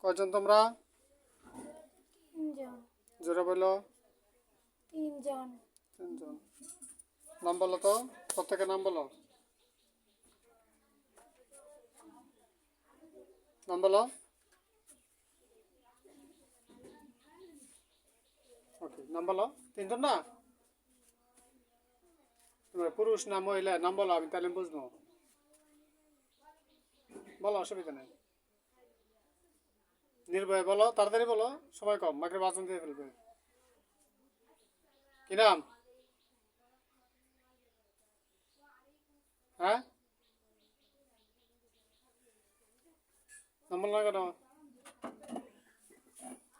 কয়জন তোমরা? তিনজন। জোরে বলো। তিনজন। তিনজন। নাম বলো তো, প্রত্যেকের নাম বলো। নাম বলো। ওকে, নাম বলো। তিনজন না? তোমার পুরুষ না মহিলা নাম বলো, আমি তাহলে বুঝবো। বলো, অসুবিধা নেই। নির্ভয়ে বলো, তাড়াতাড়ি বলো, সময় কম, মাকে বাঁচন দিয়ে ফেলবে। কি নাম? হ্যাঁ, নাম বলো না কেন?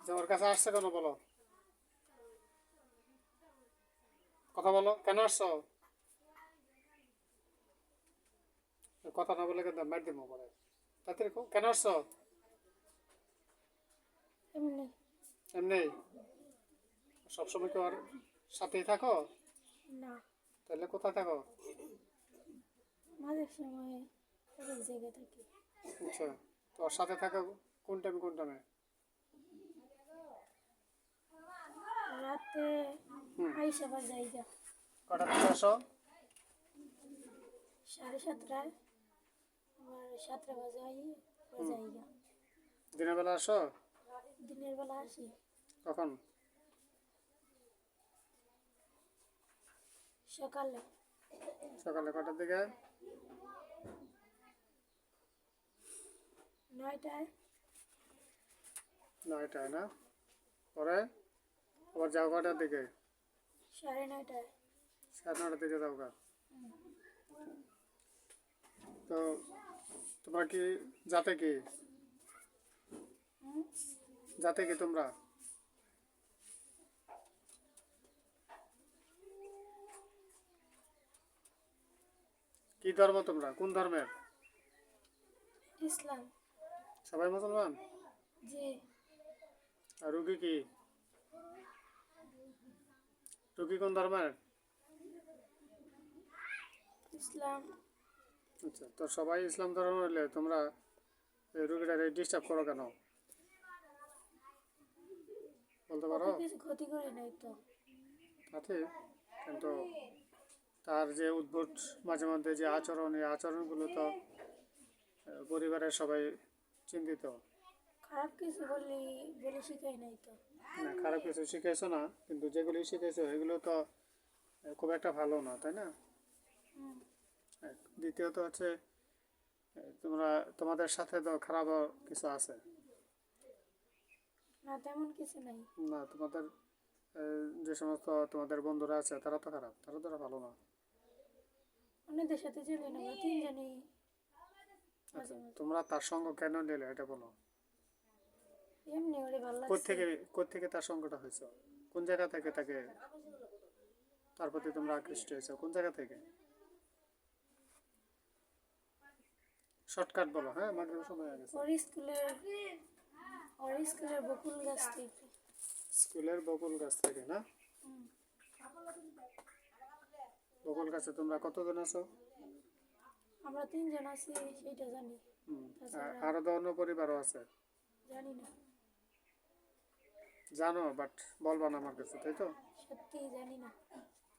যে ওর কাছে আসছে কেন বলো, কথা বলো, কেন আসছো? কথা না বলে কিন্তু মার দিব পরে। তাড়াতাড়ি কেন আসছো? এমনি। এমনি? সবসময় কি ওর সাথেই থাকো? না, তাহলে কোথায় থাকো? মাঝে সময় এক জায়গায় থাকি। আচ্ছা, তো ওর সাথে থাকো কোন টাইমে কোন টাইমে? রাতে হুম, আইসা আবার যাইগা কটা থেকে আসো? 7:30টায়। আবার 7টা বাজে আই আবার যাইগা। দিনের বেলা আসো? দিনের বেলা আসি কখন? সকালে। সকালে কটার দিকে? 9টায়। 9টায় না? পরে আবার যাও কটার দিকে? 9:30টায়। 9:30টার দিকে যাও গা। তো তোমরা কি যাতে কি? হুম? যাতে কি তোমরা? কি ধর্ম তোমরা, কোন ধর্মের? ইসলাম। সবাই মুসলমান? জি। আর রুগী কি? রুগী কোন ধর্মের? ইসলাম। আচ্ছা, তো সবাই ইসলাম ধর্ম হলে তোমরা এই রুগীটা ডিস্টার্ব করো কেন বলতে পারো? ওকে কিছু ক্ষতি করি নাই তো। আছে, কিন্তু তার যে উদ্ভট মাঝে মধ্যে যে আচরণ, এই আচরণগুলো তো পরিবারের সবাই চিন্তিত। খারাপ কিছু বলে শিখাই নাই তো। না, খারাপ কিছু শিখেছো না, কিন্তু যেগুলি শিখেছো এগুলো তো খুব একটা ভালো না, তাই না? হুম। দ্বিতীয়ত হচ্ছে তোমরা, তোমাদের সাথে তো খারাপ কিছু আছে না, তেমন কিছু নাই। না? তোমাদের যে সমস্ত তোমাদের বন্ধুরা আছে তারা তো খারাপ, তারা তো ভালো না। অন্যদের সাথে চলি না, আমরা তিনজনই মাঝে আচ্ছা, মাঝে। তোমরা তার সঙ্গ কেন নিলে এটা বলো। এমনি ওরে ভালো লাগছে। কোত্থেকে তার সঙ্গটা হয়েছে? কোন জায়গা থেকে তাকে, তার প্রতি তোমরা আকৃষ্ট হয়েছো কোন জায়গা থেকে? শর্টকাট বলো, হ্যাঁ, মাগরিব সময় হয়ে গেছে। ওর স্কুলের বকুল গাছ থেকে। স্কুলের বকুল গাছ থেকে না? হুম। বকুল গাছে তোমরা কতজন আছো? আমরা তিনজন আছি, সেইটা জানি। তাছাড়া আরো তো অন্য পরিবারও আছে? জানি না। জানো, বাট বলবা না আমার কাছে, তাই তো? সত্যি জানি না।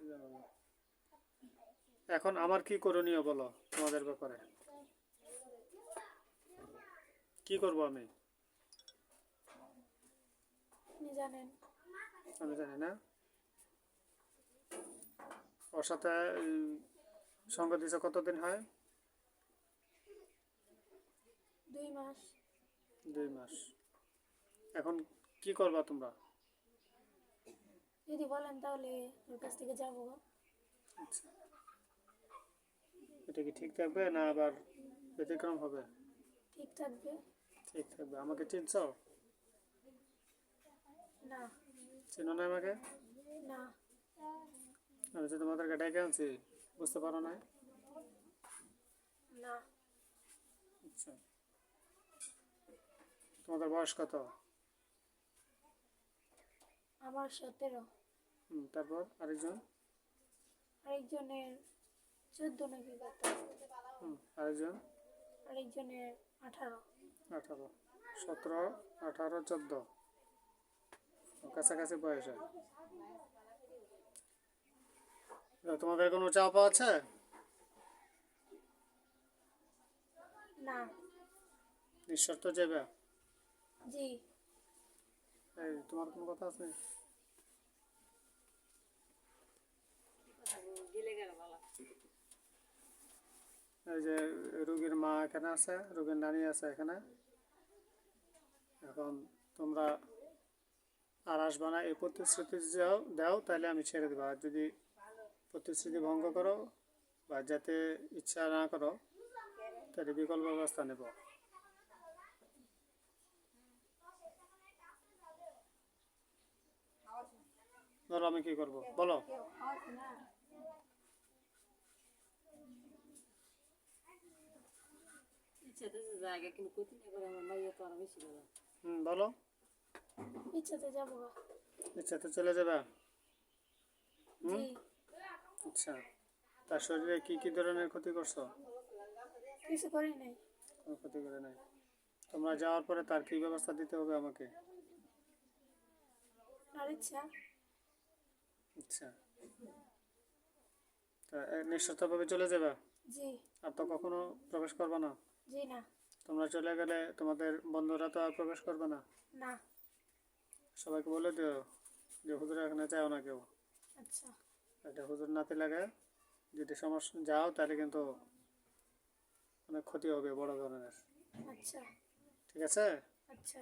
জানো না। এখন আমার কি করণীয় বলো তোমাদের ব্যাপারে? কি করব আমি? আপনি জানেন। আমি জানি না। ওর সাথে সঙ্গ দিছো কতদিন হয়? 2 মাস। 2 মাস। এখন কি করবা তোমরা? যদি বলেন তাহলে ওর কাছ থেকে যাবো। আচ্ছা, এটা কি ঠিক থাকবে না আবার ব্যতিক্রম হবে? ঠিক থাকবে। ঠিক থাকবে। আমাকে চিনছো? না। চিনো না আমাকে? না। আমি যে তোমাদেরকে ডেকে আনছি, বুঝতে পারো না? না। আচ্ছা, তোমাদের বয়স কত? আমার 17। তারপর আরেকজন? আরেকজনের 14 নাকি কত। আরেকজন? আরেকজনের 18। 18। 17, 18, 14 কাছাকাছি বয়সে। তোমাদের কোনো চাপা আছে? না। নিঃশর্ত যাবে? জি। এই তোমার কোনো কথা আছে? এই যে রোগীর মা এখানে আছে, রোগীর নানি আছে এখানে। এখন তোমরা আর আসবা না, এই প্রতিশ্রুতি দাও তাহলে আমি ছেড়ে দেবো। আর যদি প্রতিশ্রুতি ভঙ্গ করো বা যাতে ইচ্ছা না করো তাহলে বিকল্প ব্যবস্থা নেব। বলো আমি কি করব, বলো। বলো। ইচ্ছাতে যাবো গা। ইচ্ছাতে চলে যাবে? জি। আচ্ছা, তার শরীরে কি কি ধরনের ক্ষতি করছো? কিছু করি নাই। কোনো ক্ষতি করে নাই। তোমরা যাওয়ার পরে তার কি ব্যবস্থা দিতে হবে আমাকে? আর ইচ্ছা। আচ্ছা, তা নিঃশর্তভাবে চলে যাবে? জি। আর তো কখনো প্রবেশ করবে না? জি না। তোমরা চলে গেলে তোমাদের বন্ধুরা তো আর প্রবেশ করবে না? না। সবাইকে বলে দিও যে হুজুর এখানে যাও না কেউ। আচ্ছা। এটা হুজুর নাতে লাগে, যদি সমস্যা যাও তাহলে কিন্তু অনেক ক্ষতি হবে বড় ধরনের। আচ্ছা। ঠিক আছে? আচ্ছা।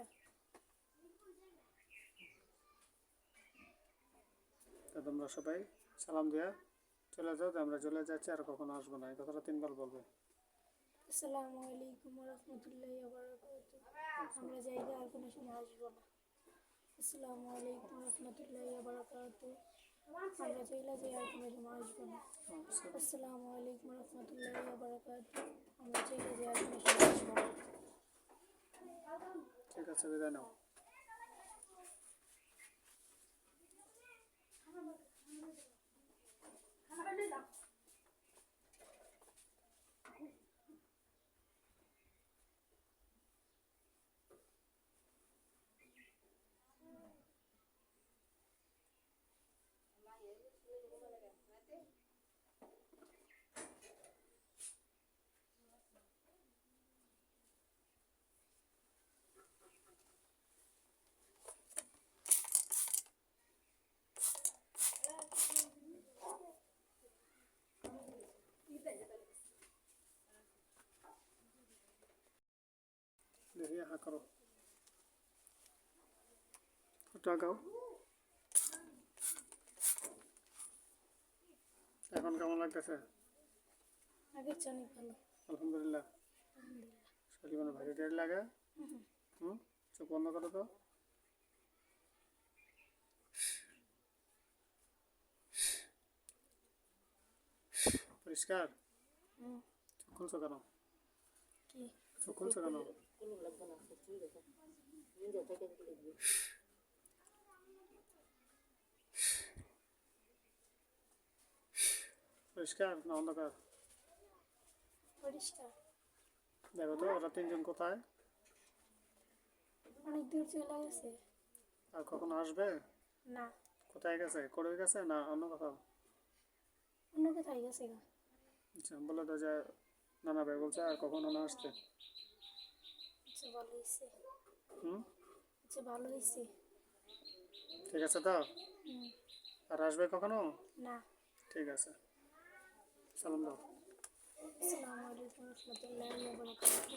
তা তোমরা সবাই সালাম দিয়া চলে যাও যে আমরা চলে যাচ্ছি, আর কখনো আসবো না, এই কথাটা 3 বার বলবে। আসসালামু আলাইকুম ওয়া রাহমাতুল্লাহি ওয়া বারাকাতুহু। আমরা যাইলে আর কোনো সময় আসবো না। আসসালামু আলাইকুম ওয়া রাহমাতুল্লাহি ওয়া বারাকাতুহু। আমরা যাইলে যে আর কোনো সময় আসবো না। আসসালামু আলাইকুম ওয়া রাহমাতুল্লাহি ওয়া বারাকাতুহু। আমরা যাইলে যে আর কোনো সময় আসবো না। ঠিক আছে, বিদায় নাও। দেখি হ্যাঁ করো, টাকাও। এখন কেমন লাগতেছে? আগের চেয়ে অনেক ভালো। আলহামদুলিল্লাহ। শরীর মানে ভারী টাইট লাগে? চোখ বন্ধ করো তো। পরিষ্কার? চোখ খুলছো কেন? কি? চোখ খুলছো কেন? পরিষ্কার না অন্ধকার? পরিষ্কার। দেখো তো ওরা 3 জন কোথায়? অনেক দূর চলে গেছে। আর কখনো আসবে? না। কোথায় গেছে? করে গেছে না অন্য কোথাও? অন্য কোথায় গেছে গা। আচ্ছা, বলে তো যে নানা ভাই বলছে আর কখনো না আসতে। আচ্ছা ভালো হয়েছে। হুম, আচ্ছা ভালো হয়েছে। ঠিক আছে তো? আর আসবে কখনো? না। ঠিক আছে, সালাম দাও। আসসালামু আলাইকুম ওয়া রাহমাতুল্লাহি ওয়া বারাকাতুহু।